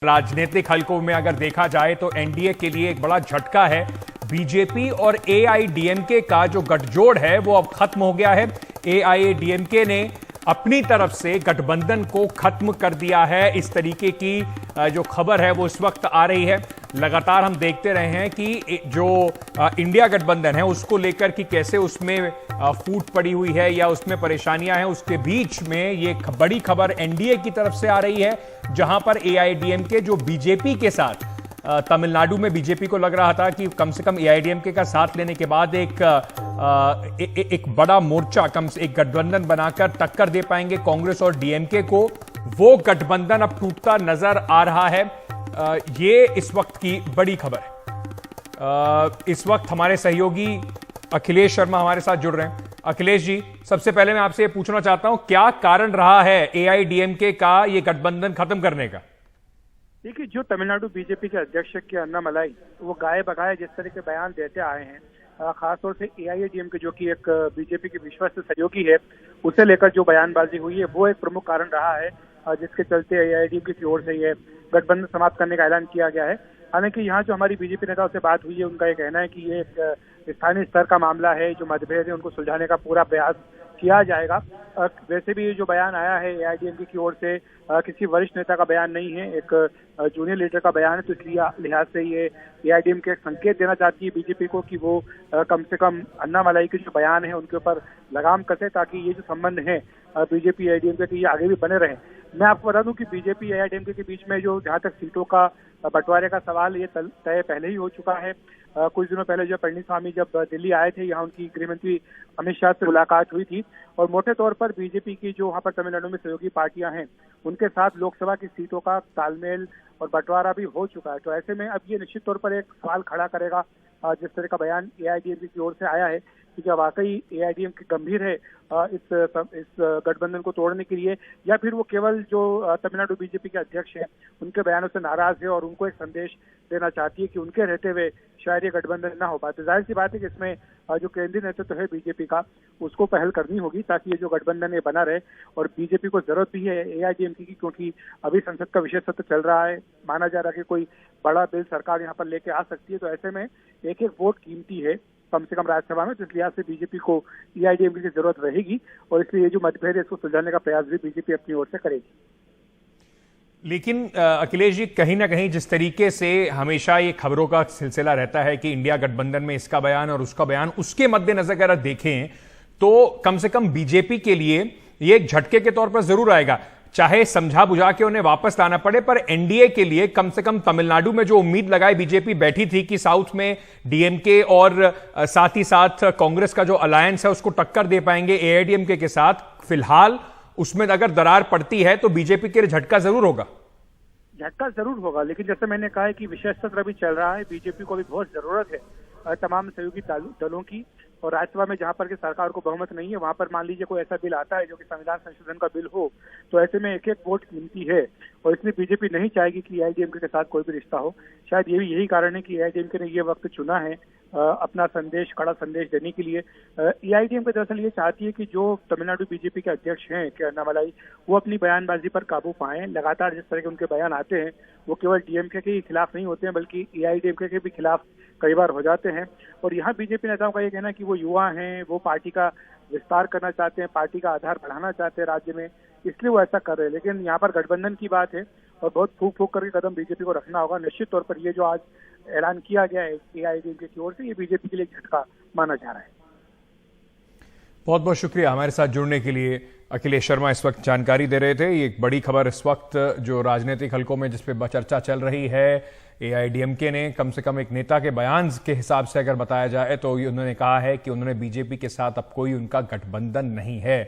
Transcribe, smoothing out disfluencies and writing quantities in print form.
राजनीतिक हलकों में अगर देखा जाए तो एनडीए के लिए एक बड़ा झटका है। बीजेपी और एआईडीएमके का जो गठजोड़ है वो अब खत्म हो गया है। एआईडीएमके ने अपनी तरफ से गठबंधन को खत्म कर दिया है। इस तरीके की जो खबर है वो इस वक्त आ रही है। लगातार हम देखते रहे हैं कि जो इंडिया गठबंधन है उसको लेकर कि कैसे उसमें फूट पड़ी हुई है या उसमें परेशानियां हैं। उसके बीच में ये बड़ी खबर एनडीए की तरफ से आ रही है, जहां पर एआईडीएमके जो बीजेपी के साथ तमिलनाडु में बीजेपी को लग रहा था कि कम से कम एआईडीएमके का साथ लेने के बाद एक बड़ा मोर्चा एक गठबंधन बनाकर टक्कर दे पाएंगे कांग्रेस और डीएमके को, वो गठबंधन अब टूटता नजर आ रहा है। ये इस वक्त की बड़ी खबर है। इस वक्त हमारे सहयोगी अखिलेश शर्मा हमारे साथ जुड़ रहे हैं। अखिलेश जी, सबसे पहले मैं आपसे ये पूछना चाहता हूं, क्या कारण रहा है एआईडीएमके का ये गठबंधन खत्म करने का? देखिए, जो तमिलनाडु बीजेपी के अध्यक्ष के अन्नामलाई वो गाये बगाए जिस तरह के बयान देते आए हैं, खासतौर से एआईडीएमके जो कि एक बीजेपी के विश्वस्त सहयोगी है, उसे लेकर जो बयानबाजी हुई है वो एक प्रमुख कारण रहा है, जिसके चलते एआईडीएमके की ओर से ये गठबंधन समाप्त करने का ऐलान किया गया है। हालांकि यहाँ जो हमारी बीजेपी नेताओं से बात हुई है, उनका ये कहना है कि ये एक स्थानीय स्तर का मामला है, जो मतभेद है उनको सुलझाने का पूरा प्रयास किया जाएगा। वैसे भी जो बयान आया है एआईडीएमके की ओर से किसी वरिष्ठ नेता का बयान नहीं है, एक जूनियर लीडर का बयान है, तो इसलिए लिहाज से ये एआईडीएमके एक संकेत देना चाहती है बीजेपी को कि वो कम से कम अन्नामलाई के जो बयान है उनके ऊपर लगाम कसे, ताकि ये जो संबंध है बीजेपी एआईडीएमके के, ये आगे भी बने रहे। मैं आपको बता दूं कि बीजेपी एआईडीएमके के बीच में जो जहां तक सीटों का बंटवारे का सवाल ये तय पहले ही हो चुका है। कुछ दिनों पहले जब पळनिस्वामी जब दिल्ली आए थे, यहाँ उनकी गृहमंत्री अमित शाह से मुलाकात हुई थी और मोटे तौर पर बीजेपी की जो वहाँ पर तमिलनाडु में सहयोगी पार्टियां हैं उनके साथ लोकसभा की सीटों का तालमेल और बंटवारा भी हो चुका है। तो ऐसे में अब ये निश्चित तौर पर एक सवाल खड़ा करेगा, जिस तरह का बयान एआईडीएमके की ओर से आया है कि क्या वाकई एआईडीएमके गंभीर है इस गठबंधन को तोड़ने के लिए, या फिर वो केवल जो तमिलनाडु बीजेपी के अध्यक्ष हैं उनके बयानों से नाराज है और उनको एक संदेश देना चाहती है कि उनके रहते हुए शायद ये गठबंधन ना हो पाए। तो जाहिर सी बात है कि इसमें जो केंद्रीय नेतृत्व है बीजेपी का, उसको पहल करनी होगी ताकि ये जो गठबंधन है बना रहे। और बीजेपी को जरूरत भी है एआईडीएमके की, क्योंकि अभी संसद का विशेष सत्र चल रहा है, माना जा रहा है कि कोई बड़ा बिल सरकार यहाँ पर लेके आ सकती है। तो ऐसे में एक एक वोट कीमती है, कम से कम राज्यसभा में, तो इस लिहाज से बीजेपी को एआईडीएमके की जरूरत रहेगी और इसलिए ये जो मतभेद है इसको सुलझाने का प्रयास भी बीजेपी अपनी ओर से करेगी। लेकिन अखिलेश जी, कहीं ना कहीं जिस तरीके से हमेशा ये खबरों का सिलसिला रहता है कि इंडिया गठबंधन में इसका बयान और उसका बयान, उसके मद्देनजर अगर देखें तो कम से कम बीजेपी के लिए ये एक झटके के तौर पर जरूर आएगा, चाहे समझा बुझा के उन्हें वापस लाना पड़े। पर एनडीए के लिए कम से कम तमिलनाडु में जो उम्मीद लगाए बीजेपी बैठी थी कि साउथ में डीएमके और साथ ही साथ कांग्रेस का जो अलायंस है उसको टक्कर दे पाएंगे एआईडीएमके के साथ, फिलहाल उसमें अगर दरार पड़ती है तो बीजेपी के लिए झटका जरूर होगा। झटका जरूर होगा, लेकिन जैसे मैंने कहा है कि विशेष सत्र अभी चल रहा है, बीजेपी को भी बहुत जरूरत है तमाम सहयोगी दलों की। और राज्यसभा में जहां पर कि सरकार को बहुमत नहीं है, वहां पर मान लीजिए कोई ऐसा बिल आता है जो कि संविधान संशोधन का बिल हो, तो ऐसे में एक एक वोट कीमती है और इसलिए बीजेपी नहीं चाहेगी कि एआईडीएमके के साथ कोई भी रिश्ता हो। शायद यही कारण है कि एआईडीएमके ने ये वक्त चुना है अपना संदेश, कड़ा संदेश देने के लिए। एआईडीएमके दरअसल ये चाहती है कि जो तमिलनाडु बीजेपी के अध्यक्ष हैं के अन्नामलाई, वो अपनी बयानबाजी पर काबू पाएं। लगातार जिस तरह के उनके बयान आते हैं वो केवल डीएमके के खिलाफ नहीं होते हैं, बल्कि एआईडीएमके के भी खिलाफ कई बार हो जाते हैं। और यहाँ बीजेपी नेताओं का ये कहना है कि वो युवा हैं, वो पार्टी का विस्तार करना चाहते हैं, पार्टी का आधार बढ़ाना चाहते हैं राज्य में, इसलिए वो ऐसा कर रहे हैं। लेकिन यहाँ पर गठबंधन की बात है और बहुत फूक फूक करके कदम बीजेपी को रखना होगा। निश्चित तौर पर ये जो आज ऐलान किया गया है एआईडीएमके की ओर से, ये बीजेपी के लिए झटका माना जा रहा है। बहुत बहुत शुक्रिया हमारे साथ जुड़ने के लिए। अखिलेश शर्मा इस वक्त जानकारी दे रहे थे। ये एक बड़ी खबर इस वक्त जो राजनीतिक हलकों में जिस पे चर्चा चल रही है, एआईडीएमके ने कम से कम एक नेता के बयान के हिसाब से अगर बताया जाए तो उन्होंने कहा है कि उन्होंने बीजेपी के साथ अब कोई उनका गठबंधन नहीं है।